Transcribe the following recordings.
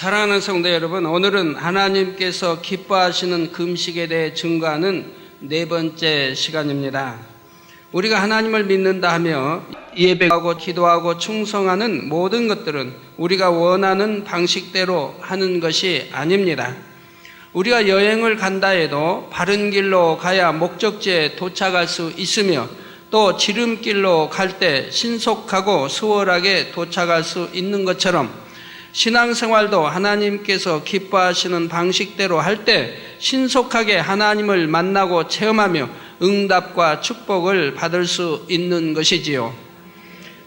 사랑하는 성도 여러분, 오늘은 하나님께서 기뻐하시는 금식에 대해 증거하는 네 번째 시간입니다. 우리가 하나님을 믿는다 하며 예배하고 기도하고 충성하는 모든 것들은 우리가 원하는 방식대로 하는 것이 아닙니다. 우리가 여행을 간다 해도 바른 길로 가야 목적지에 도착할 수 있으며 또 지름길로 갈 때 신속하고 수월하게 도착할 수 있는 것처럼 신앙생활도 하나님께서 기뻐하시는 방식대로 할 때 신속하게 하나님을 만나고 체험하며 응답과 축복을 받을 수 있는 것이지요.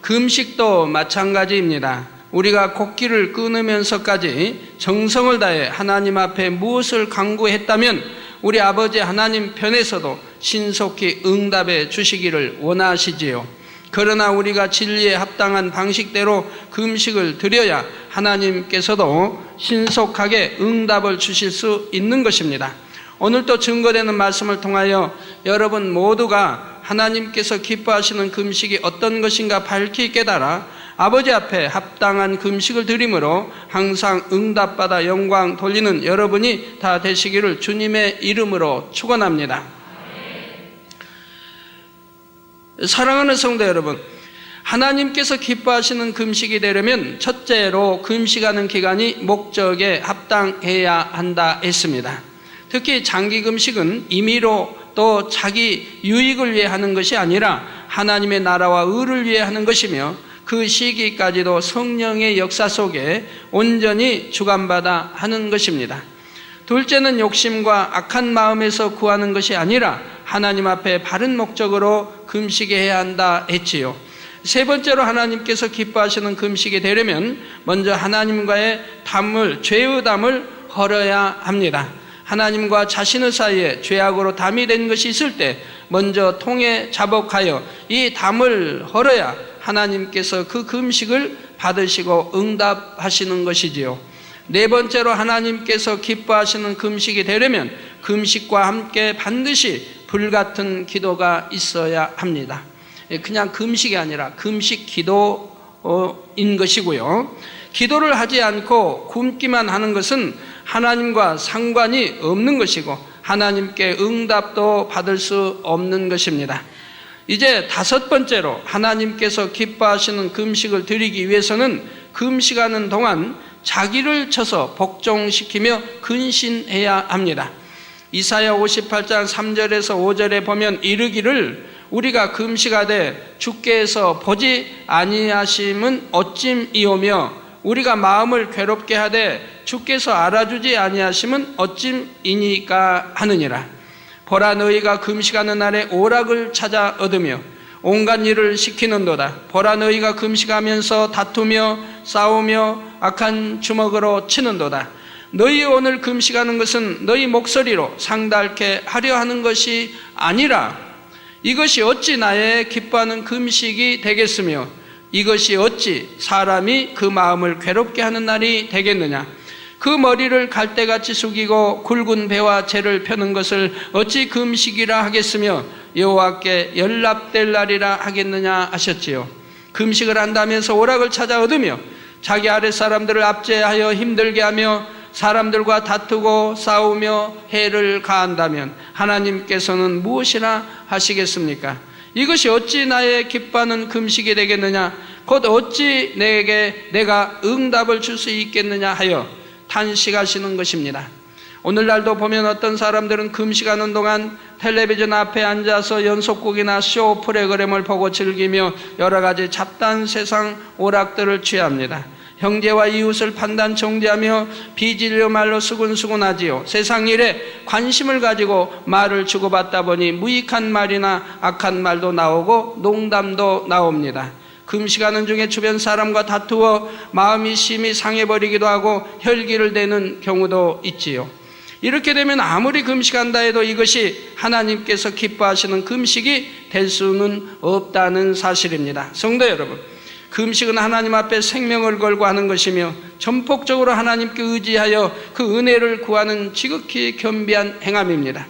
금식도 마찬가지입니다. 우리가 곡기를 끊으면서까지 정성을 다해 하나님 앞에 무엇을 간구했다면 우리 아버지 하나님 편에서도 신속히 응답해 주시기를 원하시지요. 그러나 우리가 진리에 합당한 방식대로 금식을 드려야 하나님께서도 신속하게 응답을 주실 수 있는 것입니다. 오늘 또 증거되는 말씀을 통하여 여러분 모두가 하나님께서 기뻐하시는 금식이 어떤 것인가 밝히 깨달아 아버지 앞에 합당한 금식을 드림으로 항상 응답받아 영광 돌리는 여러분이 다 되시기를 주님의 이름으로 축원합니다. 사랑하는 성도 여러분, 하나님께서 기뻐하시는 금식이 되려면 첫째로 금식하는 기간이 목적에 합당해야 한다 했습니다. 특히 장기 금식은 임의로 또 자기 유익을 위해 하는 것이 아니라 하나님의 나라와 의를 위해 하는 것이며 그 시기까지도 성령의 역사 속에 온전히 주관받아 하는 것입니다. 둘째는 욕심과 악한 마음에서 구하는 것이 아니라 하나님 앞에 바른 목적으로 금식해야 한다 했지요. 세 번째로 하나님께서 기뻐하시는 금식이 되려면 먼저 하나님과의 담을, 죄의 담을 헐어야 합니다. 하나님과 자신의 사이에 죄악으로 담이 된 것이 있을 때 먼저 통에 자복하여 이 담을 헐어야 하나님께서 그 금식을 받으시고 응답하시는 것이지요. 네 번째로 하나님께서 기뻐하시는 금식이 되려면 금식과 함께 반드시 불같은 기도가 있어야 합니다. 그냥 금식이 아니라 금식 기도인 것이고요. 기도를 하지 않고 굶기만 하는 것은 하나님과 상관이 없는 것이고 하나님께 응답도 받을 수 없는 것입니다. 이제 다섯 번째로 하나님께서 기뻐하시는 금식을 드리기 위해서는 금식하는 동안 자기를 쳐서 복종시키며 근신해야 합니다. 이사야 58장 3절에서 5절에 보면 이르기를 우리가 금식하되 주께서 보지 아니하심은 어찜이오며 우리가 마음을 괴롭게 하되 주께서 알아주지 아니하심은 어찜이니까 하느니라. 보라 너희가 금식하는 날에 오락을 찾아 얻으며 온갖 일을 시키는도다. 보라 너희가 금식하면서 다투며 싸우며 악한 주먹으로 치는도다. 너희 오늘 금식하는 것은 너희 목소리로 상달케 하려 하는 것이 아니라 이것이 어찌 나의 기뻐하는 금식이 되겠으며 이것이 어찌 사람이 그 마음을 괴롭게 하는 날이 되겠느냐. 그 머리를 갈대같이 숙이고 굵은 배와 재를 펴는 것을 어찌 금식이라 하겠으며 여호와께 연락될 날이라 하겠느냐 하셨지요. 금식을 한다면서 오락을 찾아 얻으며 자기 아랫 사람들을 압제하여 힘들게 하며 사람들과 다투고 싸우며 해를 가한다면 하나님께서는 무엇이나 하시겠습니까? 이것이 어찌 나의 기뻐하는 금식이 되겠느냐? 곧 어찌 내가 응답을 줄 수 있겠느냐 하여 탄식하시는 것입니다. 오늘날도 보면 어떤 사람들은 금식하는 동안 텔레비전 앞에 앉아서 연속곡이나 쇼 프로그램을 보고 즐기며 여러 가지 잡다한 세상 오락들을 취합니다. 형제와 이웃을 판단 정죄하며 비진리 말로 수군수군하지요. 세상 일에 관심을 가지고 말을 주고받다 보니 무익한 말이나 악한 말도 나오고 농담도 나옵니다. 금식하는 중에 주변 사람과 다투어 마음이 심히 상해버리기도 하고 혈기를 내는 경우도 있지요. 이렇게 되면 아무리 금식한다 해도 이것이 하나님께서 기뻐하시는 금식이 될 수는 없다는 사실입니다. 성도 여러분, 금식은 하나님 앞에 생명을 걸고 하는 것이며 전폭적으로 하나님께 의지하여 그 은혜를 구하는 지극히 겸비한 행함입니다.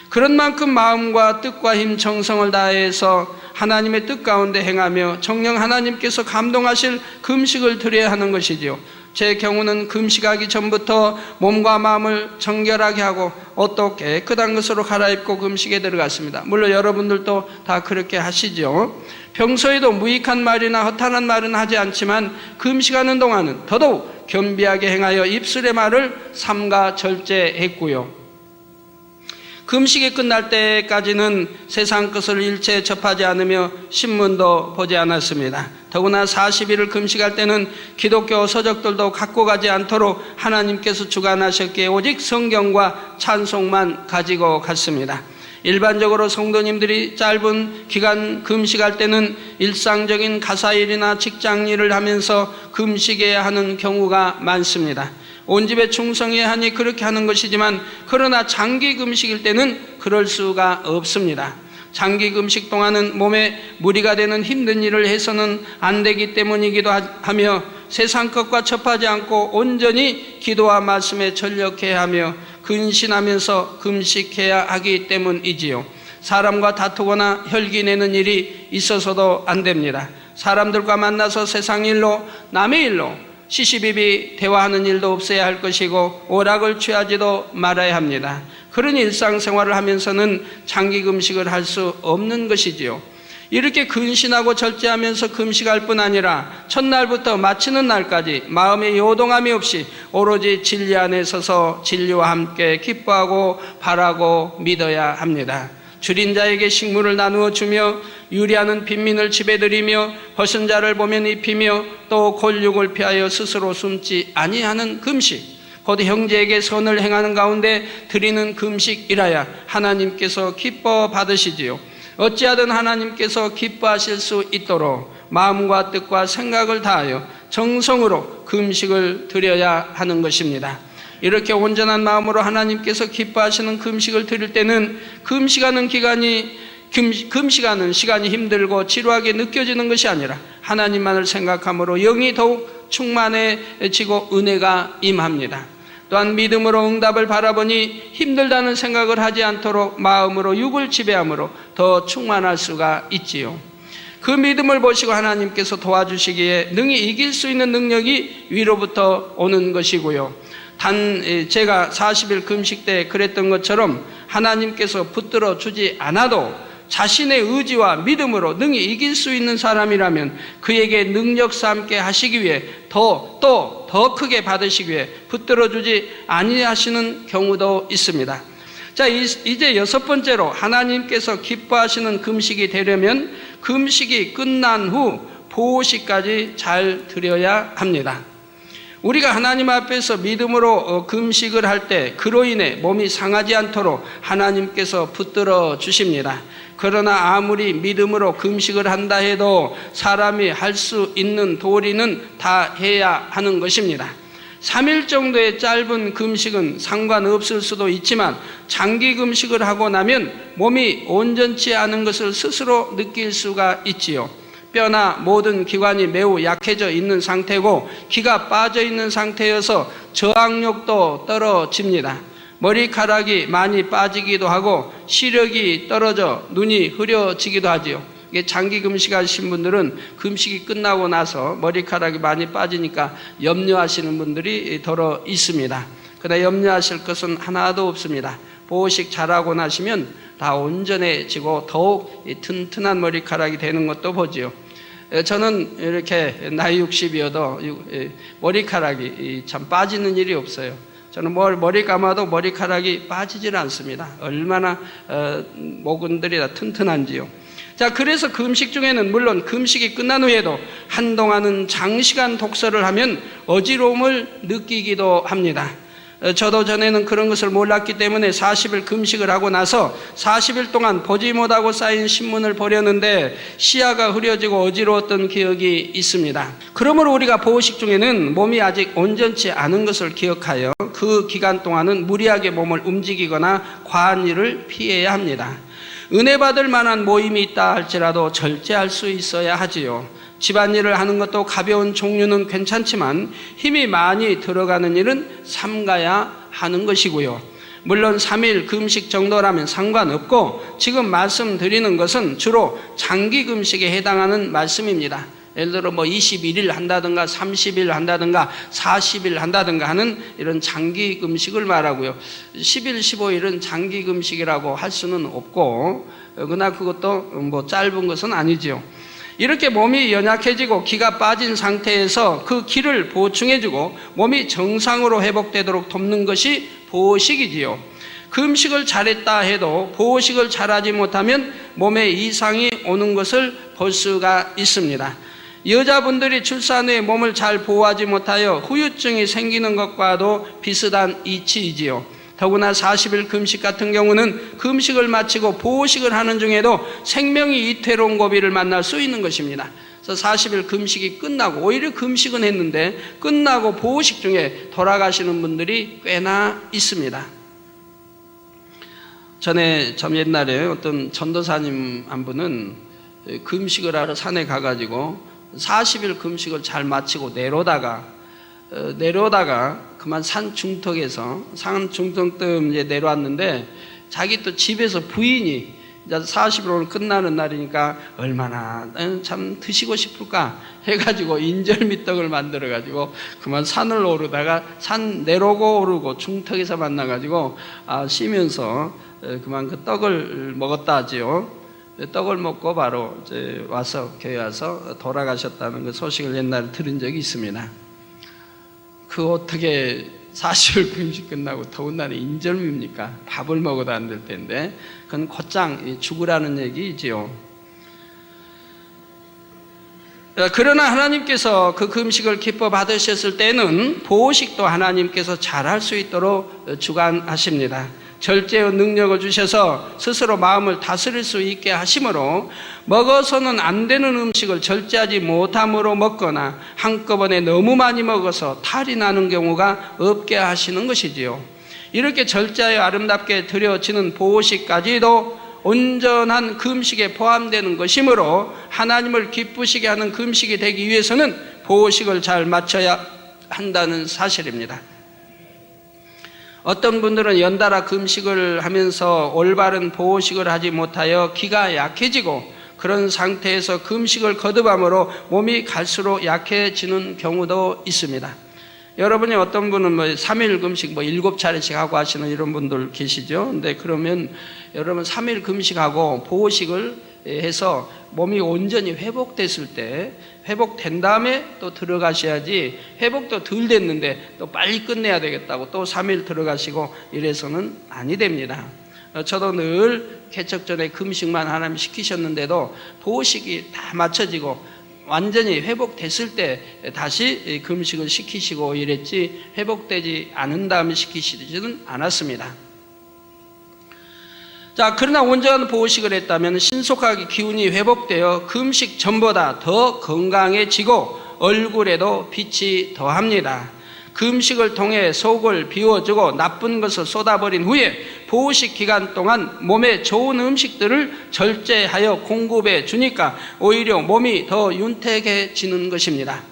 그런 만큼 마음과 뜻과 힘, 정성을 다해서 하나님의 뜻 가운데 행하며 정녕 하나님께서 감동하실 금식을 드려야 하는 것이지요. 제 경우는 금식하기 전부터 몸과 마음을 정결하게 하고 옷도 깨끗한 것으로 갈아입고 금식에 들어갔습니다. 물론 여러분들도 다 그렇게 하시죠. 평소에도 무익한 말이나 허탄한 말은 하지 않지만 금식하는 동안은 더더욱 겸비하게 행하여 입술의 말을 삼가 절제했고요. 금식이 끝날 때까지는 세상 것을 일체 접하지 않으며 신문도 보지 않았습니다. 더구나 40일을 금식할 때는 기독교 서적들도 갖고 가지 않도록 하나님께서 주관하셨기에 오직 성경과 찬송만 가지고 갔습니다. 일반적으로 성도님들이 짧은 기간 금식할 때는 일상적인 가사일이나 직장일을 하면서 금식해야 하는 경우가 많습니다. 온 집에 충성해야 하니 그렇게 하는 것이지만 그러나 장기 금식일 때는 그럴 수가 없습니다. 장기 금식 동안은 몸에 무리가 되는 힘든 일을 해서는 안 되기 때문이기도 하며 세상 것과 접하지 않고 온전히 기도와 말씀에 전력해야 하며 근신하면서 금식해야 하기 때문이지요. 사람과 다투거나 혈기내는 일이 있어서도 안 됩니다. 사람들과 만나서 세상 일로 남의 일로 시시비비 대화하는 일도 없어야 할 것이고 오락을 취하지도 말아야 합니다. 그런 일상생활을 하면서는 장기 금식을 할 수 없는 것이지요. 이렇게 근신하고 절제하면서 금식할 뿐 아니라 첫날부터 마치는 날까지 마음의 요동함이 없이 오로지 진리 안에 서서 진리와 함께 기뻐하고 바라고 믿어야 합니다. 줄인 자에게 식물을 나누어 주며 유리하는 빈민을 집에 들이며 벗은 자를 보면 입히며 또 골육을 피하여 스스로 숨지 아니하는 금식, 곧 형제에게 선을 행하는 가운데 드리는 금식이라야 하나님께서 기뻐 받으시지요. 어찌하든 하나님께서 기뻐하실 수 있도록 마음과 뜻과 생각을 다하여 정성으로 금식을 드려야 하는 것입니다. 이렇게 온전한 마음으로 하나님께서 기뻐하시는 금식을 드릴 때는 금식하는 시간이 힘들고 지루하게 느껴지는 것이 아니라 하나님만을 생각함으로 영이 더욱 충만해지고 은혜가 임합니다. 또한 믿음으로 응답을 바라보니 힘들다는 생각을 하지 않도록 마음으로 육을 지배함으로 더 충만할 수가 있지요. 그 믿음을 보시고 하나님께서 도와주시기에 능히 이길 수 있는 능력이 위로부터 오는 것이고요. 제가 40일 금식 때 그랬던 것처럼 하나님께서 붙들어 주지 않아도 자신의 의지와 믿음으로 능히 이길 수 있는 사람이라면 그에게 능력 삼게 하시기 위해 더 크게 받으시기 위해 붙들어 주지 아니하시는 경우도 있습니다. 자, 이제 6번째로 하나님께서 기뻐하시는 금식이 되려면 금식이 끝난 후 보호식까지 잘 드려야 합니다. 우리가 하나님 앞에서 믿음으로 금식을 할 때 그로 인해 몸이 상하지 않도록 하나님께서 붙들어 주십니다. 그러나 아무리 믿음으로 금식을 한다 해도 사람이 할 수 있는 도리는 다 해야 하는 것입니다. 3일 정도의 짧은 금식은 상관없을 수도 있지만 장기 금식을 하고 나면 몸이 온전치 않은 것을 스스로 느낄 수가 있지요. 뼈나 모든 기관이 매우 약해져 있는 상태고 기가 빠져 있는 상태여서 저항력도 떨어집니다. 머리카락이 많이 빠지기도 하고 시력이 떨어져 눈이 흐려지기도 하지요. 이게 장기 금식하신 분들은 금식이 끝나고 나서 머리카락이 많이 빠지니까 염려하시는 분들이 더러 있습니다. 그러나 염려하실 것은 하나도 없습니다. 보호식 잘하고 나시면 다 온전해지고 더욱 튼튼한 머리카락이 되는 것도 보지요. 저는 이렇게 나이 60이어도 머리카락이 참 빠지는 일이 없어요. 저는 머리 감아도 머리카락이 빠지질 않습니다. 얼마나 모근들이 다 튼튼한지요. 자, 그래서 금식 중에는 물론 금식이 끝난 후에도 한동안은 장시간 독서를 하면 어지러움을 느끼기도 합니다. 저도 전에는 그런 것을 몰랐기 때문에 40일 금식을 하고 나서 40일 동안 보지 못하고 쌓인 신문을 보려는데 시야가 흐려지고 어지러웠던 기억이 있습니다. 그러므로 우리가 보호식 중에는 몸이 아직 온전치 않은 것을 기억하여 그 기간 동안은 무리하게 몸을 움직이거나 과한 일을 피해야 합니다. 은혜 받을 만한 모임이 있다 할지라도 절제할 수 있어야 하지요. 집안일을 하는 것도 가벼운 종류는 괜찮지만 힘이 많이 들어가는 일은 삼가야 하는 것이고요. 물론 3일 금식 정도라면 상관없고 지금 말씀드리는 것은 주로 장기 금식에 해당하는 말씀입니다. 예를 들어 뭐 21일 한다든가 30일 한다든가 40일 한다든가 하는 이런 장기 금식을 말하고요. 10일, 15일은 장기 금식이라고 할 수는 없고, 그러나 그것도 뭐 짧은 것은 아니지요. 이렇게 몸이 연약해지고 기가 빠진 상태에서 그 기를 보충해주고 몸이 정상으로 회복되도록 돕는 것이 보호식이지요. 금식을 잘했다 해도 보호식을 잘하지 못하면 몸에 이상이 오는 것을 볼 수가 있습니다. 여자분들이 출산 후에 몸을 잘 보호하지 못하여 후유증이 생기는 것과도 비슷한 이치이지요. 더구나 40일 금식 같은 경우는 금식을 마치고 보호식을 하는 중에도 생명이 위태로운 고비를 만날 수 있는 것입니다. 그래서 40일 금식이 끝나고, 오히려 금식은 했는데 끝나고 보호식 중에 돌아가시는 분들이 꽤나 있습니다. 전에 좀 옛날에 어떤 전도사님 한 분은 금식을 하러 산에 가가지고 40일 금식을 잘 마치고 내려오다가 그만 산 중턱에서 이제 내려왔는데, 자기 또 집에서 부인이 이제 40일 오늘 끝나는 날이니까 얼마나 참 드시고 싶을까 해가지고 인절미떡을 만들어가지고 그만 산을 오르다가 산 내려오고 오르고 중턱에서 만나가지고 쉬면서 그만 그 떡을 먹었다 하지요. 떡을 먹고 바로 이제 교회 와서 돌아가셨다는 그 소식을 옛날에 들은 적이 있습니다. 그 어떻게 40일 금식 끝나고 더운 날에 인절미입니까? 밥을 먹어도 안 될 텐데, 그건 곧장 죽으라는 얘기지요. 그러나 하나님께서 그 금식을 기뻐 받으셨을 때는 보호식도 하나님께서 잘할 수 있도록 주관하십니다. 절제의 능력을 주셔서 스스로 마음을 다스릴 수 있게 하심으로 먹어서는 안 되는 음식을 절제하지 못함으로 먹거나 한꺼번에 너무 많이 먹어서 탈이 나는 경우가 없게 하시는 것이지요. 이렇게 절제하여 아름답게 드려지는 보호식까지도 온전한 금식에 포함되는 것이므로 하나님을 기쁘시게 하는 금식이 되기 위해서는 보호식을 잘 맞춰야 한다는 사실입니다. 어떤 분들은 연달아 금식을 하면서 올바른 보호식을 하지 못하여 기가 약해지고 그런 상태에서 금식을 거듭함으로 몸이 갈수록 약해지는 경우도 있습니다. 여러분이 어떤 분은 3일 금식 7차례씩 하고 하시는 이런 분들 계시죠. 근데 그러면 여러분 3일 금식하고 보호식을 해서 몸이 온전히 회복됐을 때, 회복된 다음에 또 들어가셔야지, 회복도 덜 됐는데 또 빨리 끝내야 되겠다고 또 3일 들어가시고 이래서는 아니 됩니다. 저도 늘 개척 전에 금식만 하나님 시키셨는데도 보호식이 다 맞춰지고 완전히 회복됐을 때 다시 금식을 시키시고 이랬지, 회복되지 않은 다음에 시키시지는 않았습니다. 자, 그러나 온전한 보호식을 했다면 신속하게 기운이 회복되어 금식 전보다 더 건강해지고 얼굴에도 빛이 더합니다. 금식을 통해 속을 비워주고 나쁜 것을 쏟아버린 후에 보호식 기간 동안 몸에 좋은 음식들을 절제하여 공급해 주니까 오히려 몸이 더 윤택해지는 것입니다.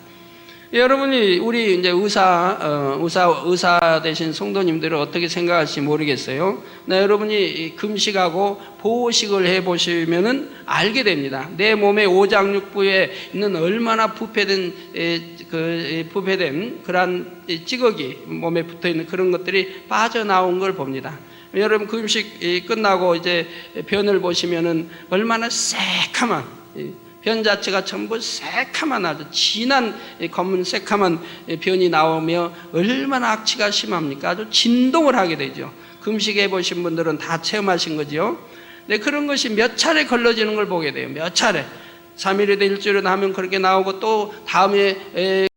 여러분이 우리 이제 의사 되신 성도님들은 어떻게 생각할지 모르겠어요. 여러분이 금식하고 보호식을 해보시면은 알게 됩니다. 내 몸의 오장육부에 있는 얼마나 부패된 그러한 찌꺼기, 몸에 붙어 있는 그런 것들이 빠져나온 걸 봅니다. 여러분 금식 끝나고 이제 변을 보시면은 얼마나 새카만, 변 자체가 전부 새카만, 아주 진한 검은 새카만 변이 나오며 얼마나 악취가 심합니까? 아주 진동을 하게 되죠. 금식해 보신 분들은 다 체험하신 거죠. 근데 그런 것이 몇 차례 걸러지는 걸 보게 돼요. 몇 차례. 3일에도 일주일에도 하면 그렇게 나오고 또 다음에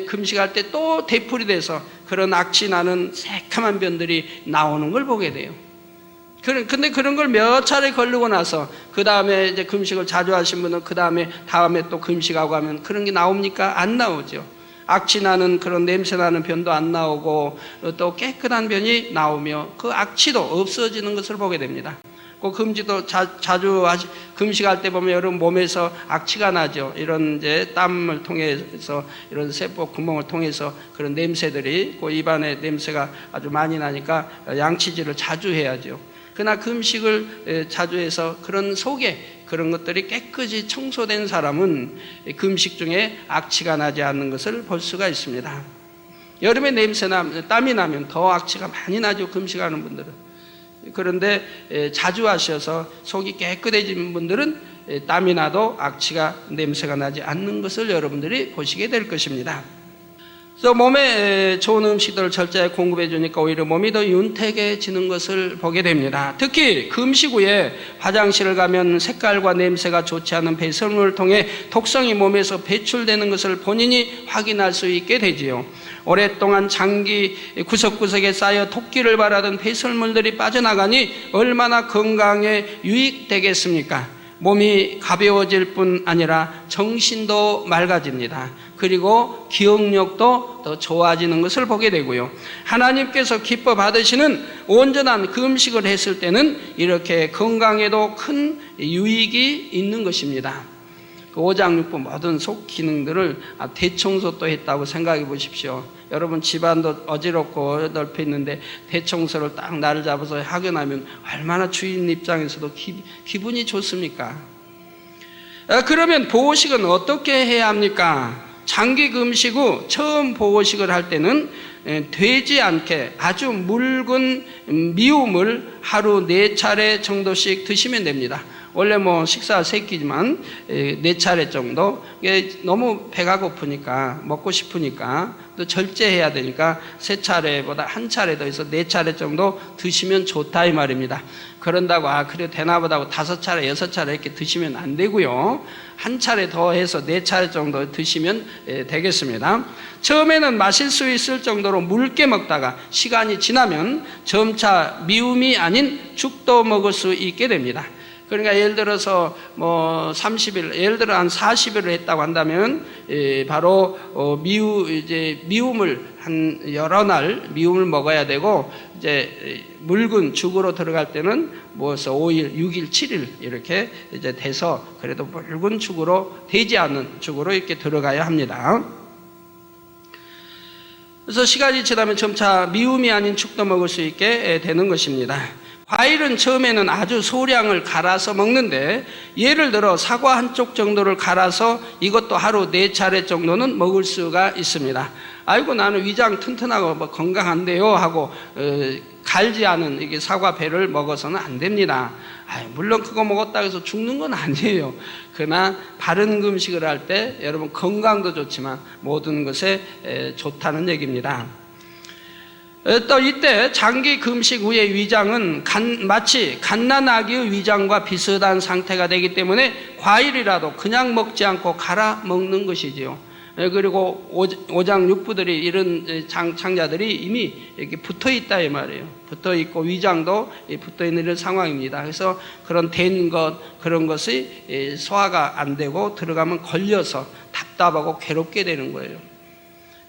금식할 때 또 되풀이 돼서 그런 악취 나는 새카만 변들이 나오는 걸 보게 돼요. 근데 그런 걸 몇 차례 걸르고 나서 그 다음에 이제 금식을 자주 하신 분은 그 다음에 또 금식하고 하면 그런 게 나옵니까? 안 나오죠. 악취 나는 그런 냄새 나는 변도 안 나오고 또 깨끗한 변이 나오며 그 악취도 없어지는 것을 보게 됩니다. 그 금지도 자주 금식할 때 보면 여러분 몸에서 악취가 나죠. 이런 이제 땀을 통해서 이런 세포 구멍을 통해서 그런 냄새들이 그 입안에 냄새가 아주 많이 나니까 양치질을 자주 해야죠. 그러나 금식을 자주 해서 그런 속에 그런 것들이 깨끗이 청소된 사람은 금식 중에 악취가 나지 않는 것을 볼 수가 있습니다. 여름에 땀이 나면 더 악취가 많이 나죠, 금식하는 분들은. 그런데 자주 하셔서 속이 깨끗해진 분들은 땀이 나도 악취가, 냄새가 나지 않는 것을 여러분들이 보시게 될 것입니다. 그래서 몸에 좋은 음식들을 철저히 공급해 주니까 오히려 몸이 더 윤택해지는 것을 보게 됩니다. 특히 금식 후에 화장실을 가면 색깔과 냄새가 좋지 않은 배설물을 통해 독성이 몸에서 배출되는 것을 본인이 확인할 수 있게 되지요. 오랫동안 장기 구석구석에 쌓여 토끼를 바라던 배설물들이 빠져나가니 얼마나 건강에 유익되겠습니까? 몸이 가벼워질 뿐 아니라 정신도 맑아집니다. 그리고 기억력도 더 좋아지는 것을 보게 되고요. 하나님께서 기뻐 받으시는 온전한 금식을 했을 때는 이렇게 건강에도 큰 유익이 있는 것입니다. 그 오장육부 모든 속 기능들을 대청소도 했다고 생각해 보십시오. 여러분 집안도 어지럽고 넓혀 있는데 대청소를 딱 날을 잡아서 하게 나면 얼마나 주인 입장에서도 기분이 좋습니까? 그러면 보호식은 어떻게 해야 합니까? 장기 금식 후 처음 보호식을 할 때는 되지 않게 아주 묽은 미움을 하루 4차례 정도씩 드시면 됩니다. 원래 식사 3끼지만 4차례 정도. 너무 배가 고프니까, 먹고 싶으니까, 또 절제해야 되니까 3차례보다 1차례 더 해서 4차례 정도 드시면 좋다 이 말입니다. 그런다고 그래 되나보다 하고 5차례, 6차례 이렇게 드시면 안 되고요. 1차례 더 해서 4차례 정도 드시면 되겠습니다. 처음에는 마실 수 있을 정도로 묽게 먹다가 시간이 지나면 점차 미움이 아닌 죽도 먹을 수 있게 됩니다. 그러니까 예를 들어서 30일, 예를 들어 한 40일을 했다고 한다면 바로 미움을 한 여러 날 미움을 먹어야 되고, 이제 묽은 죽으로 들어갈 때는 5일, 6일, 7일 이렇게 이제 돼서 그래도 묽은 죽으로 되지 않는 죽으로 이렇게 들어가야 합니다. 그래서 시간이 지나면 점차 미움이 아닌 죽도 먹을 수 있게 되는 것입니다. 과일은 처음에는 아주 소량을 갈아서 먹는데, 예를 들어 사과 한쪽 정도를 갈아서 이것도 하루 4차례 정도는 먹을 수가 있습니다. 아이고 나는 위장 튼튼하고 건강한데요 하고 갈지 않은 이게 사과 배를 먹어서는 안 됩니다. 물론 그거 먹었다고 해서 죽는 건 아니에요. 그러나 바른 금식을 할 때 여러분 건강도 좋지만 모든 것에 좋다는 얘기입니다. 또 이때 장기 금식 후의 위장은 마치 갓난아기의 위장과 비슷한 상태가 되기 때문에 과일이라도 그냥 먹지 않고 갈아 먹는 것이지요. 그리고 오장육부들이 이런 장자들이 이미 이렇게 붙어 있다 이 말이에요. 붙어 있고 위장도 붙어 있는 이런 상황입니다. 그래서 그런 된 것, 그런 것이 소화가 안 되고 들어가면 걸려서 답답하고 괴롭게 되는 거예요.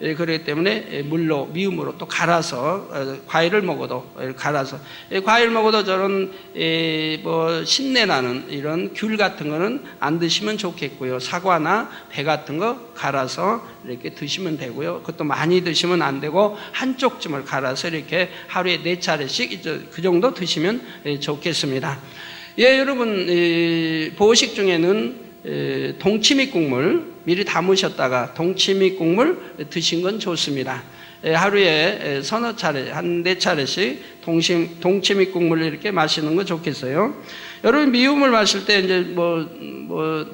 그렇기 때문에 물로, 미움으로 또 갈아서 과일을 먹어도 갈아서 과일 먹어도 저런 신내 나는 이런 귤 같은 거는 안 드시면 좋겠고요. 사과나 배 같은 거 갈아서 이렇게 드시면 되고요. 그것도 많이 드시면 안 되고 한쪽쯤을 갈아서 이렇게 하루에 4차례씩 그 정도 드시면 좋겠습니다. 여러분 보호식 중에는 동치미 국물 미리 담으셨다가 동치미 국물 드신 건 좋습니다. 하루에 서너 차례, 한 4차례씩 동치미 국물을 이렇게 마시는 건 좋겠어요. 여러분 미움을 마실 때 이제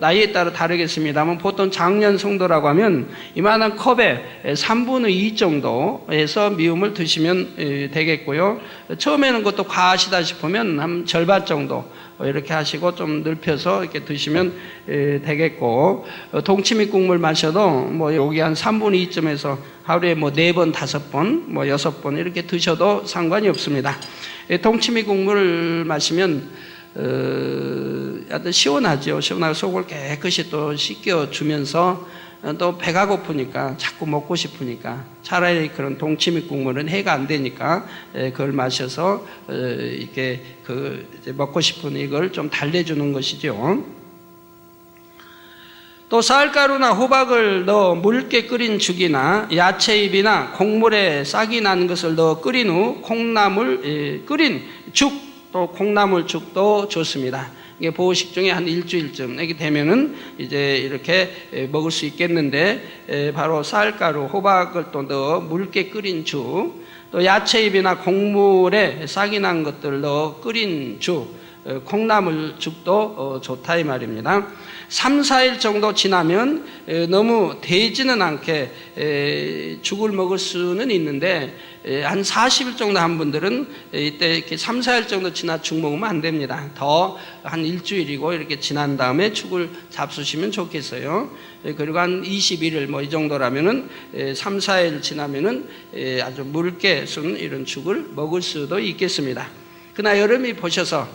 나이에 따라 다르겠습니다만 보통 장년 성도라고 하면 이만한 컵에 3분의 2 정도 해서 미움을 드시면 되겠고요. 처음에는 그것도 과하시다 싶으면 한 절반 정도 이렇게 하시고 좀 넓혀서 이렇게 드시면 되겠고, 동치미 국물 마셔도 여기 한 3분의 2쯤에서 하루에 4번, 5번, 6번 이렇게 드셔도 상관이 없습니다. 동치미 국물을 마시면 시원하죠. 시원하고 속을 깨끗이 또 씻겨주면서 또 배가 고프니까 자꾸 먹고 싶으니까 차라리 그런 동치미 국물은 해가 안 되니까 그걸 마셔서 이렇게 이제 먹고 싶은 이걸 좀 달래주는 것이죠. 또 쌀가루나 호박을 넣어 묽게 끓인 죽이나 야채잎이나 콩물에 싹이 난 것을 넣어 끓인 후 콩나물 끓인 죽 또 콩나물죽도 좋습니다. 이게 보호식 중에 한 일주일쯤 이렇게 되면은 이제 이렇게 먹을 수 있겠는데, 바로 쌀가루, 호박을 또 넣어 묽게 끓인 죽, 또 야채잎이나 곡물에 싹이 난 것들 넣어 끓인 죽, 콩나물 죽도 좋다 이 말입니다. 3, 4일 정도 지나면 너무 대지는 않게 죽을 먹을 수는 있는데, 한 40일 정도 한 분들은 이때 이렇게 3, 4일 정도 지나 죽 먹으면 안 됩니다. 더 한 일주일이고 이렇게 지난 다음에 죽을 잡수시면 좋겠어요. 그리고 한 21일 뭐 이 정도라면은 3, 4일 지나면은 아주 묽게 쓴 이런 죽을 먹을 수도 있겠습니다. 그러나 여러분이 보셔서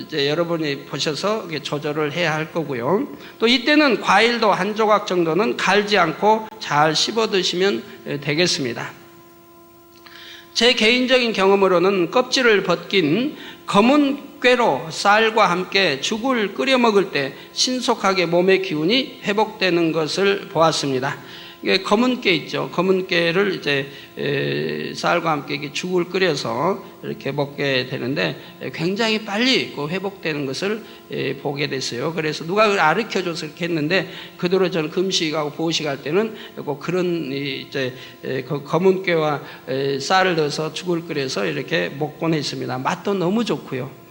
이제 여러분이 보셔서 조절을 해야 할 거고요. 또 이때는 과일도 한 조각 정도는 갈지 않고 잘 씹어 드시면 되겠습니다. 제 개인적인 경험으로는 껍질을 벗긴 검은 꾀로 쌀과 함께 죽을 끓여 먹을 때 신속하게 몸의 기운이 회복되는 것을 보았습니다. 이게 검은 깨 있죠. 검은 깨를 이제 쌀과 함께 이렇게 죽을 끓여서 이렇게 먹게 되는데 굉장히 빨리 그 회복되는 것을 보게 됐어요. 그래서 누가 그걸 가르쳐줘서 이렇게 했는데 그대로 저는 금식하고 보식할 때는 꼭 그런 이제 그 검은 깨와 쌀을 넣어서 죽을 끓여서 이렇게 먹곤 했습니다. 맛도 너무 좋고요.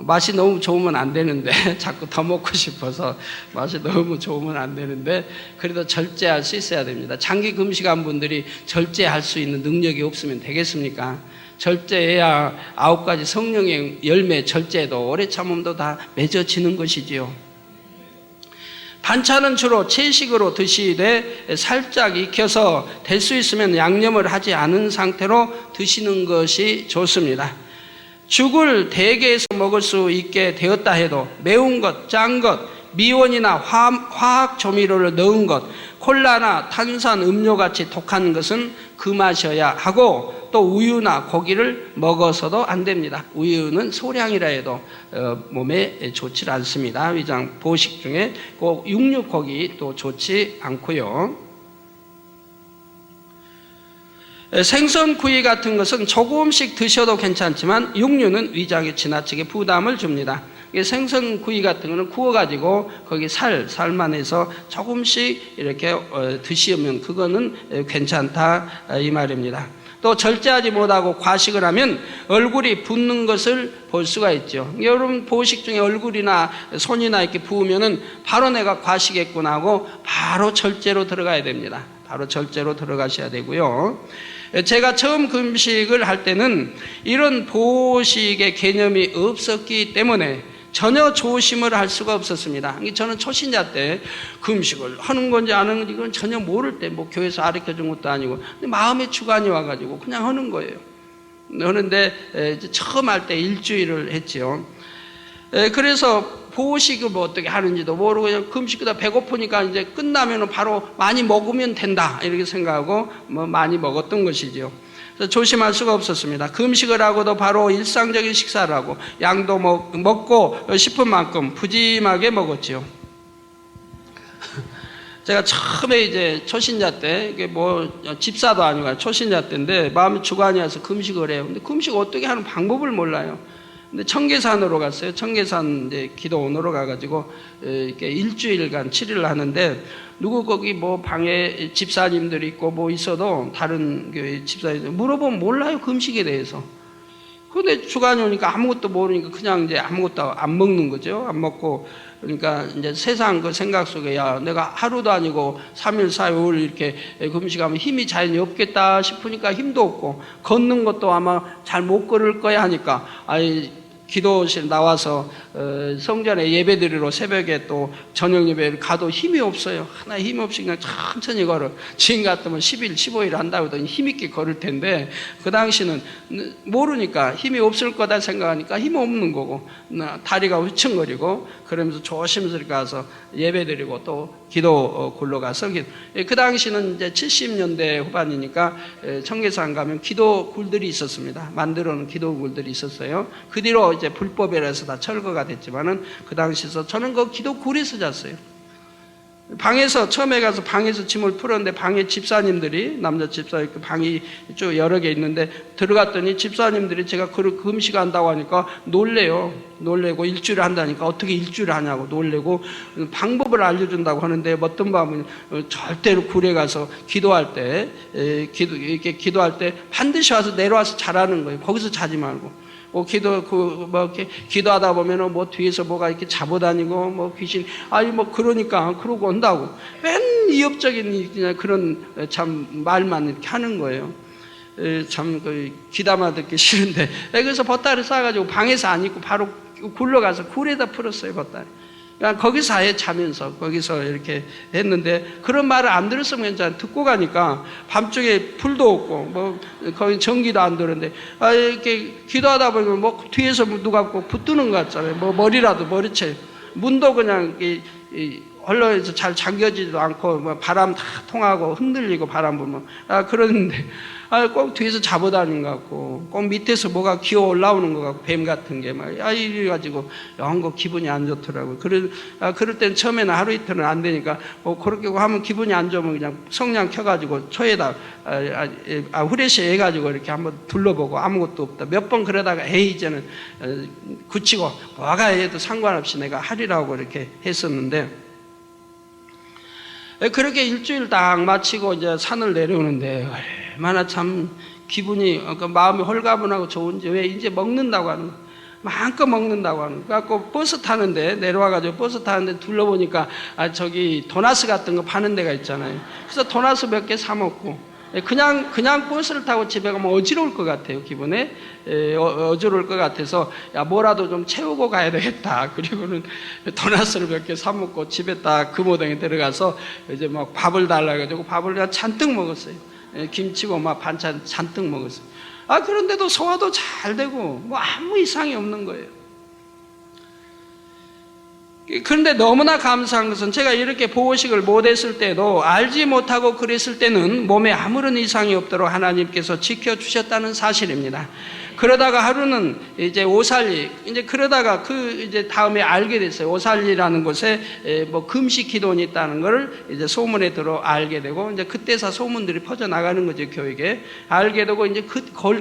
맛이 너무 좋으면 안 되는데 자꾸 더 먹고 싶어서 맛이 너무 좋으면 안 되는데 그래도 절제할 수 있어야 됩니다. 장기 금식한 분들이 절제할 수 있는 능력이 없으면 되겠습니까? 절제해야 9가지 성령의 열매 절제도 오래 참음도 다 맺어지는 것이지요. 반찬은 주로 채식으로 드시되 살짝 익혀서 될 수 있으면 양념을 하지 않은 상태로 드시는 것이 좋습니다. 죽을 대게에서 먹을 수 있게 되었다 해도 매운 것, 짠 것, 미원이나 화학 조미료를 넣은 것, 콜라나 탄산 음료같이 독한 것은 금하셔야 하고 또 우유나 고기를 먹어서도 안 됩니다. 우유는 소량이라 해도 몸에 좋지 않습니다. 위장 보식 중에 꼭 육류고기 또 좋지 않고요. 생선구이 같은 것은 조금씩 드셔도 괜찮지만 육류는 위장에 지나치게 부담을 줍니다. 생선구이 같은 거는 구워가지고 거기 살만 해서 조금씩 이렇게 드시면 그거는 괜찮다 이 말입니다. 또 절제하지 못하고 과식을 하면 얼굴이 붓는 것을 볼 수가 있죠. 여러분 보식 중에 얼굴이나 손이나 이렇게 부으면은 바로 내가 과식했구나 하고 바로 절제로 들어가야 됩니다. 바로 절제로 들어가셔야 되고요. 제가 처음 금식을 할 때는 이런 보식의 개념이 없었기 때문에 전혀 조심을 할 수가 없었습니다. 저는 초신자 때 금식을 하는 건지 안 하는 건지 이건 전혀 모를 때 뭐 교회에서 가르쳐 준 것도 아니고 마음의 주관이 와가지고 그냥 하는 거예요. 하는데 처음 할 때 일주일을 했죠. 그래서 보식을 뭐 어떻게 하는지도 모르고 그냥 금식보다 배고프니까 이제 끝나면 바로 많이 먹으면 된다 이렇게 생각하고 뭐 많이 먹었던 것이죠. 그래서 조심할 수가 없었습니다. 금식을 하고도 바로 일상적인 식사를 하고 양도 먹고 싶은 만큼 푸짐하게 먹었죠. 제가 처음에 이제 초신자 때 이게 뭐 집사도 아니고 초신자 때인데 마음의 주관이 와서 금식을 해요. 근데 금식 어떻게 하는 방법을 몰라요. 근데 청계산으로 갔어요. 청계산 이제 기도원으로 가가지고 이렇게 일주일간 7일을 하는데 누구 거기 뭐 방에 집사님들이 있고 뭐 있어도 다른 교회 집사님들 물어보면 몰라요 금식에 대해서. 근데 주간이 오니까 아무것도 모르니까 그냥 이제 아무것도 안 먹는 거죠. 안 먹고 그러니까 이제 세상 그 생각 속에 야 내가 하루도 아니고 3일 4일 이렇게 금식하면 힘이 자연히 없겠다 싶으니까 힘도 없고 걷는 것도 아마 잘 못 걸을 거야 하니까 기도실 나와서 성전에 예배드리러 새벽에 또 저녁 예배를 가도 힘이 없어요. 하나 힘이 없이 그냥 천천히 걸어. 지금 같으면 10일, 15일 한다고 하더니 힘있게 걸을 텐데 그 당시는 모르니까 힘이 없을 거다 생각하니까 힘 없는 거고 다리가 휘청거리고 그러면서 조심스럽게 가서 예배드리고 또 기도 굴러가서 그 당시는 이제 70년대 후반이니까 청계산 가면 기도 굴들이 있었습니다. 만들어 놓은 기도 굴들이 있었어요. 그 뒤로 이제 불법이라서 다 철거가 됐지만은 그 당시에서 저는 그 기도 굴에서 잤어요. 방에서 처음에 가서 방에서 짐을 풀었는데 방에 집사님들이 남자 집사 방이 쭉 여러 개 있는데 들어갔더니 집사님들이 제가 그 금식한다고 하니까 놀래고 일주일 한다니까 어떻게 일주일 하냐고 놀래고 방법을 알려준다고 하는데 어떤 밤은 절대로 굴에 가서 기도할 때 이렇게 기도할 때 반드시 와서 내려와서 자라는 거예요. 거기서 자지 말고. 이렇게 기도하다 보면은 뒤에서 뭐가 이렇게 잡아다니고 귀신, 그러니까, 그러고 온다고. 맨 이협적인 그런 참 말만 이렇게 하는 거예요. 참, 귀담아 듣기 싫은데. 그래서 보따리 싸가지고 방에서 안 입고 바로 굴러가서 굴에다 풀었어요, 보따리. 그러니까 거기서 아예 자면서 거기서 이렇게 했는데 그런 말을 안 들었으면 괜찮아. 듣고 가니까 밤중에 불도 없고 거기 전기도 안 들었는데 이렇게 기도하다 보면 뒤에서 누가 꼭 붙드는 것 같잖아요. 머리라도 머리채 문도 그냥 헐렁해서 잘 잠겨지지도 않고 바람 다 통하고 흔들리고 바람 불면 그러는데 꼭 뒤에서 잡아다니는 것 같고 꼭 밑에서 뭐가 기어 올라오는 것 같고 뱀 같은 게 이래가지고 영 기분이 안 좋더라고요. 그럴 땐 처음에는 하루 이틀은 안 되니까 그렇게 하면 기분이 안 좋으면 그냥 성냥 켜가지고 초에다 후레쉬 해가지고 이렇게 한번 둘러보고 아무것도 없다. 몇 번 그러다가 이제는 굳히고 뭐가 해도 상관없이 내가 하리라고 이렇게 했었는데 그렇게 일주일 딱 마치고 이제 산을 내려오는데 얼마나 참 기분이 마음이 홀가분하고 좋은지. 왜 이제 먹는다고 하는 거야. 마음껏 먹는다고 하는 거야. 그래갖고 버스 타는데 내려와가지고 버스 타는데 둘러보니까 저기 도나스 같은 거 파는 데가 있잖아요. 그래서 도나스 몇 개 사 먹고 그냥 버스를 타고 집에 가면 어지러울 것 같아요. 기분에 어지러울 것 같아서 뭐라도 좀 채우고 가야 되겠다. 그리고는 도나스를 몇 개 사 먹고 집에 딱 금오동에 들어가서 이제 밥을 달라가지고 밥을 그냥 잔뜩 먹었어요. 김치고 반찬 잔뜩 먹었어요. 그런데도 소화도 잘 되고 아무 이상이 없는 거예요. 그런데 너무나 감사한 것은 제가 이렇게 보호식을 못했을 때도 알지 못하고 그랬을 때는 몸에 아무런 이상이 없도록 하나님께서 지켜주셨다는 사실입니다. 그러다가 하루는 이제 오살리, 이제 그러다가 이제 다음에 알게 됐어요. 오살리라는 곳에 금식 기도원이 있다는 걸 이제 소문에 들어 알게 되고, 이제 그때서 소문들이 퍼져나가는 거죠, 교육에. 알게 되고, 이제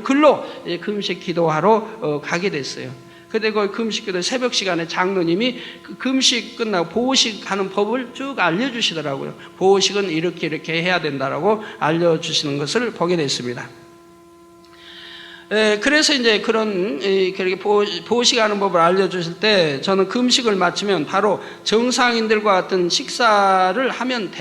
글로 금식 기도하러 가게 됐어요. 근데 그 금식기도 새벽 시간에 장로님이 그 금식 끝나고 보호식 하는 법을 쭉 알려주시더라고요. 보호식은 이렇게 해야 된다라고 알려주시는 것을 보게 됐습니다. 그래서 이제 그렇게 보호식 하는 법을 알려주실 때 저는 금식을 마치면 바로 정상인들과 같은 식사를 하면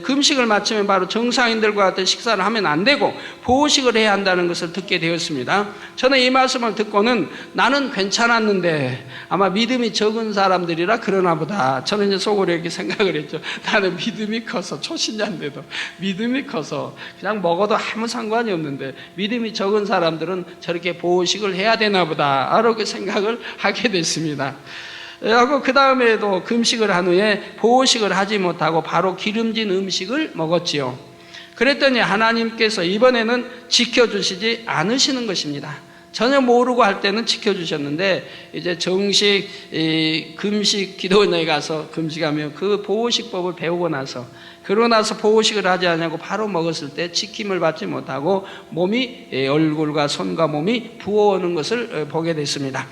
금식을 마치면 바로 정상인들과 같은 식사를 하면 안 되고 보호식을 해야 한다는 것을 듣게 되었습니다. 저는 이 말씀을 듣고는 나는 괜찮았는데 아마 믿음이 적은 사람들이라 그러나 보다. 저는 이제 속으로 이렇게 생각을 했죠. 나는 믿음이 커서 초신자인데도 믿음이 커서 그냥 먹어도 아무 상관이 없는데 믿음이 적은 사람들은 저렇게 보호식을 해야 되나 보다. 이렇게 생각을 하게 됐습니다. 하고 그 다음에도 금식을 한 후에 보호식을 하지 못하고 바로 기름진 음식을 먹었지요. 그랬더니 하나님께서 이번에는 지켜주시지 않으시는 것입니다. 전혀 모르고 할 때는 지켜주셨는데 이제 정식 금식 기도원에 가서 금식하며 그 보호식법을 배우고 나서 그러고 나서 보호식을 하지 않냐고 바로 먹었을 때 지킴을 받지 못하고 몸이 얼굴과 손과 몸이 부어오는 것을 보게 됐습니다.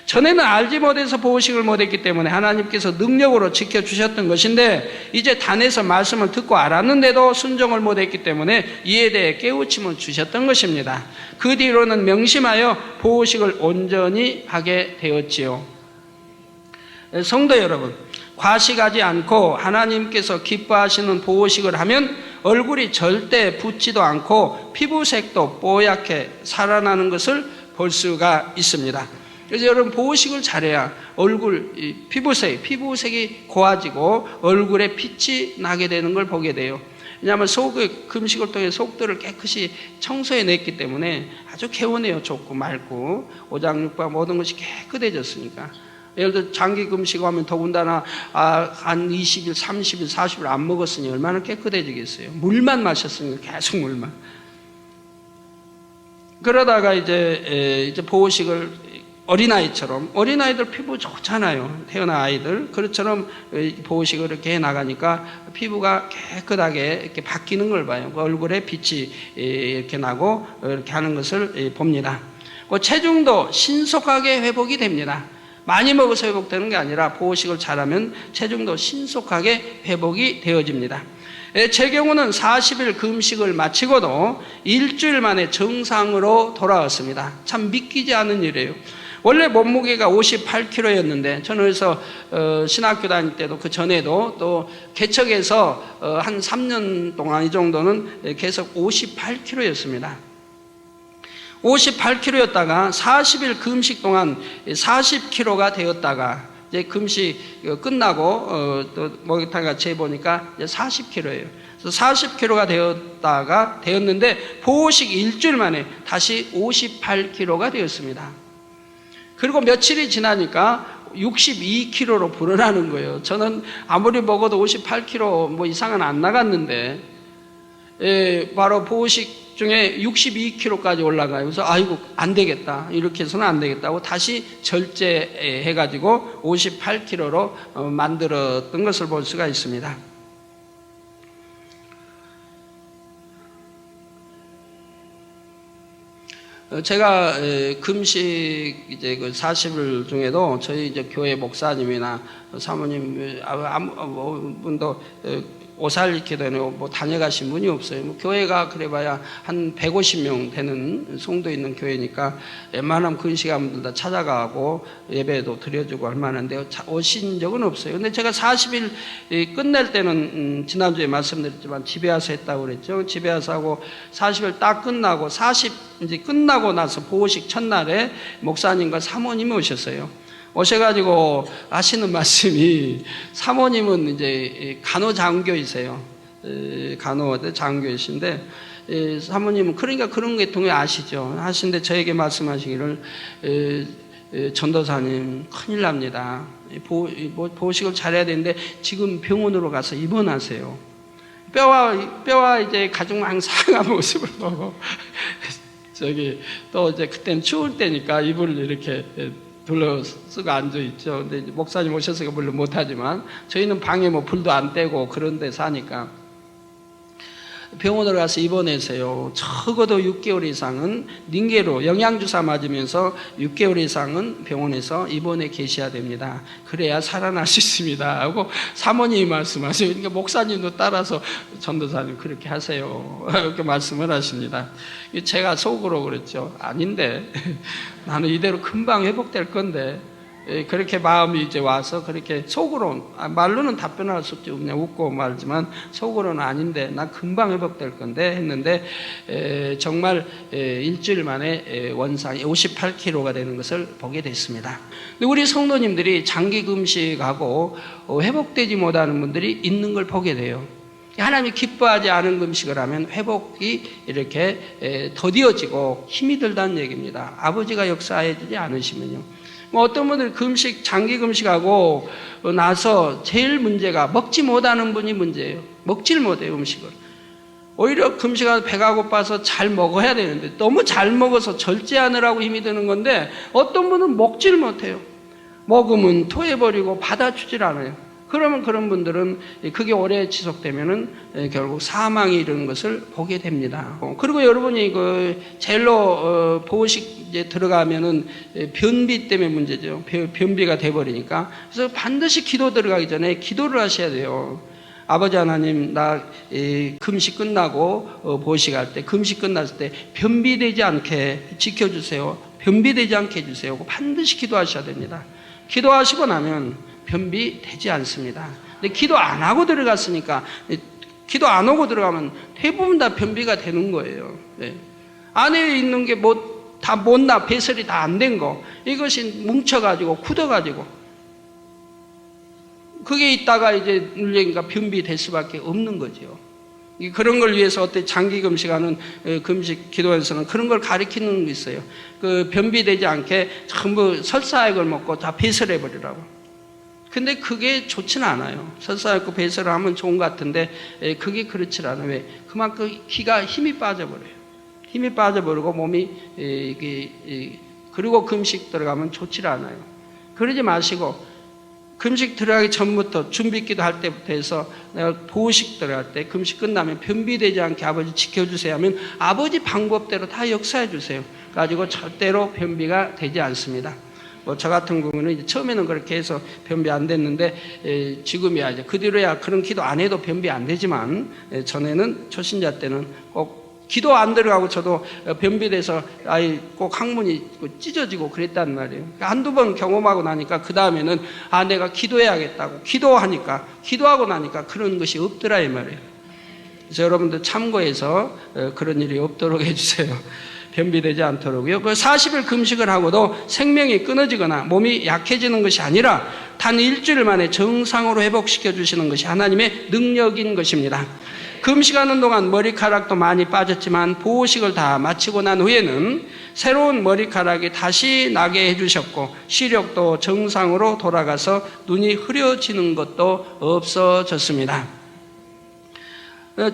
전에는 알지 못해서 보호식을 못했기 때문에 하나님께서 능력으로 지켜주셨던 것인데 이제 단에서 말씀을 듣고 알았는데도 순종을 못했기 때문에 이에 대해 깨우침을 주셨던 것입니다. 그 뒤로는 명심하여 보호식을 온전히 하게 되었지요. 성도 여러분, 과식하지 않고 하나님께서 기뻐하시는 보호식을 하면 얼굴이 절대 붓지도 않고 피부색도 뽀얗게 살아나는 것을 볼 수가 있습니다. 그래서 여러분 보호식을 잘해야 피부색이 고와지고 얼굴에 빛이 나게 되는 걸 보게 돼요. 왜냐하면 금식을 통해 속들을 깨끗이 청소해냈기 때문에 아주 개운해요. 좋고 맑고 오장육부와 모든 것이 깨끗해졌으니까. 예를 들어 장기 금식하면 더군다나 한 20일, 30일, 40일 안 먹었으니 얼마나 깨끗해지겠어요. 물만 마셨으니까 계속 물만. 그러다가 이제 보호식을 어린아이들 피부 좋잖아요. 태어난 아이들. 그것처럼 보호식을 이렇게 해 나가니까 피부가 깨끗하게 이렇게 바뀌는 걸 봐요. 얼굴에 빛이 이렇게 나고 이렇게 하는 것을 봅니다. 체중도 신속하게 회복이 됩니다. 많이 먹어서 회복되는 게 아니라 보호식을 잘하면 체중도 신속하게 회복이 되어집니다. 제 경우는 40일 금식을 마치고도 일주일 만에 정상으로 돌아왔습니다. 참 믿기지 않은 일이에요. 원래 몸무게가 58kg였는데 저는 그래서 신학교 다닐 때도 그 전에도 또 개척해서 한 3년 동안 이 정도는 계속 58kg였습니다. 58kg였다가 40일 금식 동안 40kg가 되었다가 이제 금식 끝나고 또 목욕탕 재보니까 이제 40kg예요. 그래서 40kg가 되었는데 보호식 일주일 만에 다시 58kg가 되었습니다. 그리고 며칠이 지나니까 62kg로 불어나는 거예요. 저는 아무리 먹어도 58kg 뭐 이상은 안 나갔는데 바로 보호식 중에 62kg까지 올라가요. 그래서 아이고 안 되겠다. 이렇게 해서는 안 되겠다고 다시 절제해가지고 58kg로 만들었던 것을 볼 수가 있습니다. 제가 금식 이제 그 40일 중에도 저희 이제 교회 목사님이나 사모님 아무 분도 오살리케도에 뭐 다녀가신 분이 없어요. 뭐 교회가 그래봐야 한 150명 되는 성도 있는 교회니까 웬만하면 근식한 분들 다 찾아가고 예배도 드려주고 할 만한데 오신 적은 없어요. 근데 제가 40일 끝낼 때는 지난주에 말씀드렸지만 집에 와서 했다고 그랬죠. 집에 와서 하고 40일 딱 끝나고 40 이제 끝나고 나서 보호식 첫날에 목사님과 사모님이 오셨어요. 오셔가지고 하시는 말씀이, 사모님은 이제 간호장교이세요. 간호장교이신데 사모님은 그러니까 그런 계통을 아시죠. 하시는데 저에게 말씀하시기를 전도사님 큰일 납니다. 보호식을 잘해야 되는데 지금 병원으로 가서 입원하세요. 뼈와 이제 가죽망 상한 모습을 보고 또 이제 그때는 추울 때니까 이불을 이렇게 둘러쓰고 앉아있죠. 근데 목사님 오셨으니까 물론 못하지만 저희는 방에 뭐 불도 안 떼고 그런 데 사니까 병원으로 가서 입원해서요. 적어도 6개월 이상은 링게로 영양주사 맞으면서 6개월 이상은 병원에서 입원해 계셔야 됩니다. 그래야 살아날 수 있습니다 하고 사모님이 말씀하세요. 그러니까 목사님도 따라서 전도사님 그렇게 하세요 이렇게 말씀을 하십니다. 제가 속으로 그랬죠. 아닌데 나는 이대로 금방 회복될 건데, 그렇게 마음이 이제 와서 그렇게 속으로, 말로는 답변할 수 없지, 그냥 웃고 말지만 속으로는 아닌데 난 금방 회복될 건데 했는데 정말 일주일 만에 원상이 58kg가 되는 것을 보게 됐습니다. 근데 우리 성도님들이 장기 금식하고 회복되지 못하는 분들이 있는 걸 보게 돼요. 하나님이 기뻐하지 않은 금식을 하면 회복이 이렇게 더디어지고 힘이 들다는 얘기입니다. 아버지가 역사해 주지 않으시면요. 어떤 분들 장기 금식하고 나서 제일 문제가 먹지 못하는 분이 문제예요. 먹질 못해요, 음식을. 오히려 금식하고 배가 고파서 잘 먹어야 되는데 너무 잘 먹어서 절제하느라고 힘이 드는 건데 어떤 분은 먹질 못해요. 먹으면 토해버리고 받아주질 않아요. 그러면 그런 분들은 그게 오래 지속되면은 결국 사망이 이르는 것을 보게 됩니다. 그리고 여러분이 젤로 보호식 이제 들어가면은 변비 때문에 문제죠. 변비가 돼버리니까. 그래서 반드시 기도 들어가기 전에 기도를 하셔야 돼요. 아버지 하나님, 나 금식 끝나고 보호식 할 때, 금식 끝났을 때 변비되지 않게 지켜주세요. 변비되지 않게 해주세요. 반드시 기도하셔야 됩니다. 기도하시고 나면 변비 되지 않습니다. 근데 기도 안 하고 들어갔으니까, 기도 안 하고 들어가면 대부분 다 변비가 되는 거예요. 네. 안에 있는 게 다 못나, 배설이 다 안 된 거, 이것이 뭉쳐가지고 굳어가지고 그게 있다가 이제 눌리니까 변비 될 수밖에 없는 거죠. 그런 걸 위해서 어때 장기 금식하는 금식 기도에서는 그런 걸 가리키는 게 있어요. 그 변비되지 않게 전부 설사액을 먹고 다 배설해 버리라고. 근데 그게 좋지는 않아요. 설사했고 배설을 하면 좋은 것 같은데 그게 그렇지 않아요. 왜? 그만큼 기가 힘이 빠져버려요. 힘이 빠져버리고 몸이 그리고 금식 들어가면 좋지 않아요. 그러지 마시고 금식 들어가기 전부터 준비기도 할 때부터 해서 내가 보식 들어갈 때 금식 끝나면 변비되지 않게 아버지 지켜주세요 하면 아버지 방법대로 다 역사해 주세요. 가지고 절대로 변비가 되지 않습니다. 뭐 저 같은 경우는 이제 처음에는 그렇게 해서 변비 안 됐는데 지금이야 이제 그 뒤로야 그런 기도 안 해도 변비 안 되지만 전에는 초신자 때는 꼭 기도 안 들어가고 저도 변비돼서 아이 꼭 항문이 찢어지고 그랬단 말이에요. 한두 번 경험하고 나니까 그 다음에는 내가 기도해야겠다고 기도하고 나니까 그런 것이 없더라 이 말이에요. 그래서 여러분들 참고해서 그런 일이 없도록 해주세요. 변비되지 않도록요. 그 40일 금식을 하고도 생명이 끊어지거나 몸이 약해지는 것이 아니라 단 일주일 만에 정상으로 회복시켜 주시는 것이 하나님의 능력인 것입니다. 금식하는 동안 머리카락도 많이 빠졌지만 보호식을 다 마치고 난 후에는 새로운 머리카락이 다시 나게 해주셨고 시력도 정상으로 돌아가서 눈이 흐려지는 것도 없어졌습니다.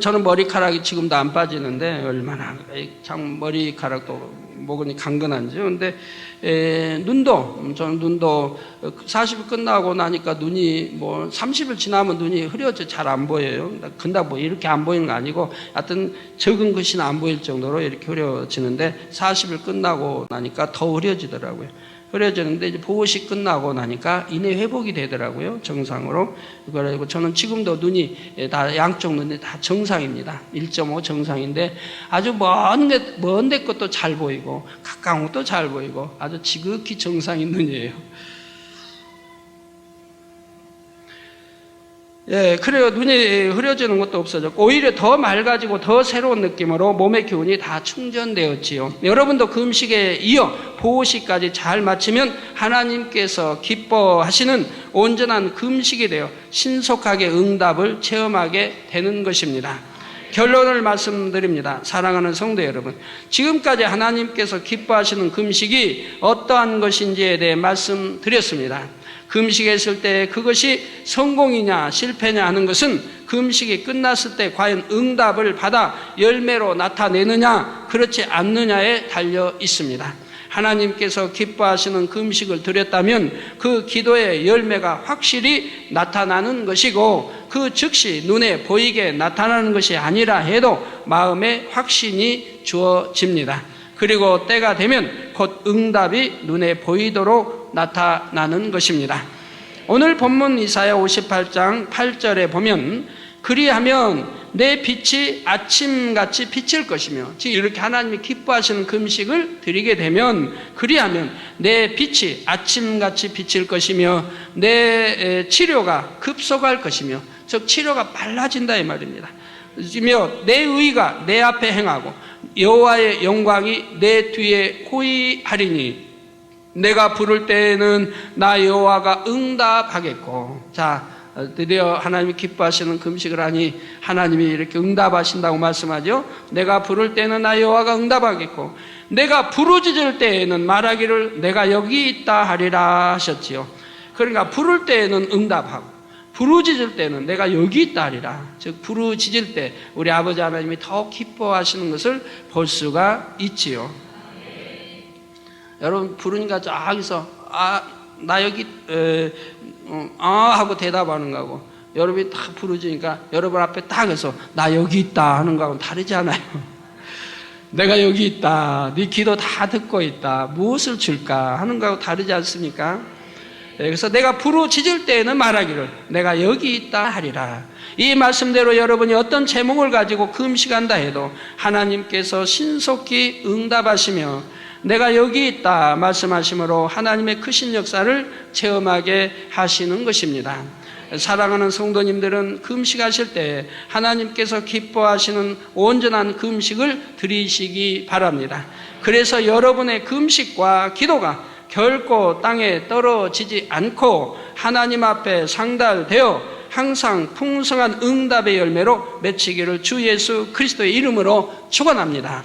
저는 머리카락이 지금도 안 빠지는데 얼마나 참 머리카락도 목은 강건한지. 근데 저는 눈도 40일 끝나고 나니까 눈이 뭐 30일 지나면 눈이 흐려져 잘 안 보여요. 근데 뭐 이렇게 안 보이는 거 아니고 하여튼 적은 것이나 안 보일 정도로 이렇게 흐려지는데 40일 끝나고 나니까 더 흐려지더라고요. 흐려지는데 이제 보호식 끝나고 나니까 이내 회복이 되더라고요. 정상으로. 그래가지고 저는 지금도 눈이 다 양쪽 눈이 다 정상입니다. 1.5 정상인데 아주 먼 데 것도 잘 보이고 가까운 것도 잘 보이고 아주 지극히 정상인 눈이에요. 그래요. 눈이 흐려지는 것도 없어졌고 오히려 더 맑아지고 더 새로운 느낌으로 몸의 기운이 다 충전되었지요. 여러분도 금식에 이어 보호식까지 잘 마치면 하나님께서 기뻐하시는 온전한 금식이 되어 신속하게 응답을 체험하게 되는 것입니다. 결론을 말씀드립니다. 사랑하는 성도 여러분, 지금까지 하나님께서 기뻐하시는 금식이 어떠한 것인지에 대해 말씀드렸습니다. 금식했을 때 그것이 성공이냐 실패냐 하는 것은 금식이 끝났을 때 과연 응답을 받아 열매로 나타내느냐 그렇지 않느냐에 달려 있습니다. 하나님께서 기뻐하시는 금식을 드렸다면 그 기도의 열매가 확실히 나타나는 것이고 그 즉시 눈에 보이게 나타나는 것이 아니라 해도 마음에 확신이 주어집니다. 그리고 때가 되면 곧 응답이 눈에 보이도록 나타나는 것입니다. 오늘 본문 이사야 58장 8절에 보면 그리하면 내 빛이 아침같이 비칠 것이며 이렇게 하나님이 기뻐하시는 금식을 드리게 되면 그리하면 내 빛이 아침같이 비칠 것이며 내 치료가 급속할 것이며 즉 치료가 빨라진다 이 말입니다. 내 의가 내 앞에 행하고 여호와의 영광이 내 뒤에 호위하리니 내가 부를 때에는 나 여호와가 응답하겠고. 자, 드디어 하나님이 기뻐하시는 금식을 하니 하나님이 이렇게 응답하신다고 말씀하죠. 내가 부를 때는 나 여호와가 응답하겠고 내가 부르짖을 때에는 말하기를 내가 여기 있다 하리라 하셨지요. 그러니까 부를 때에는 응답하고 부르짖을 때는 내가 여기 있다 하리라. 즉 부르짖을 때 우리 아버지 하나님이 더 기뻐하시는 것을 볼 수가 있지요. 여러분 부르니까 저기서 나 여기 하고 대답하는 거하고 여러분이 딱 부르짖으니까 여러분 앞에 딱 해서 나 여기 있다 하는 거하고는 다르지 않아요. 내가 여기 있다, 네 기도 다 듣고 있다, 무엇을 줄까 하는 거하고 다르지 않습니까? 그래서 내가 부르짖을 때에는 말하기를 내가 여기 있다 하리라. 이 말씀대로 여러분이 어떤 제목을 가지고 금식한다 해도 하나님께서 신속히 응답하시며 내가 여기 있다 말씀하심으로 하나님의 크신 역사를 체험하게 하시는 것입니다. 사랑하는 성도님들은 금식하실 때 하나님께서 기뻐하시는 온전한 금식을 드리시기 바랍니다. 그래서 여러분의 금식과 기도가 결코 땅에 떨어지지 않고 하나님 앞에 상달되어 항상 풍성한 응답의 열매로 맺히기를 주 예수 그리스도의 이름으로 축원합니다.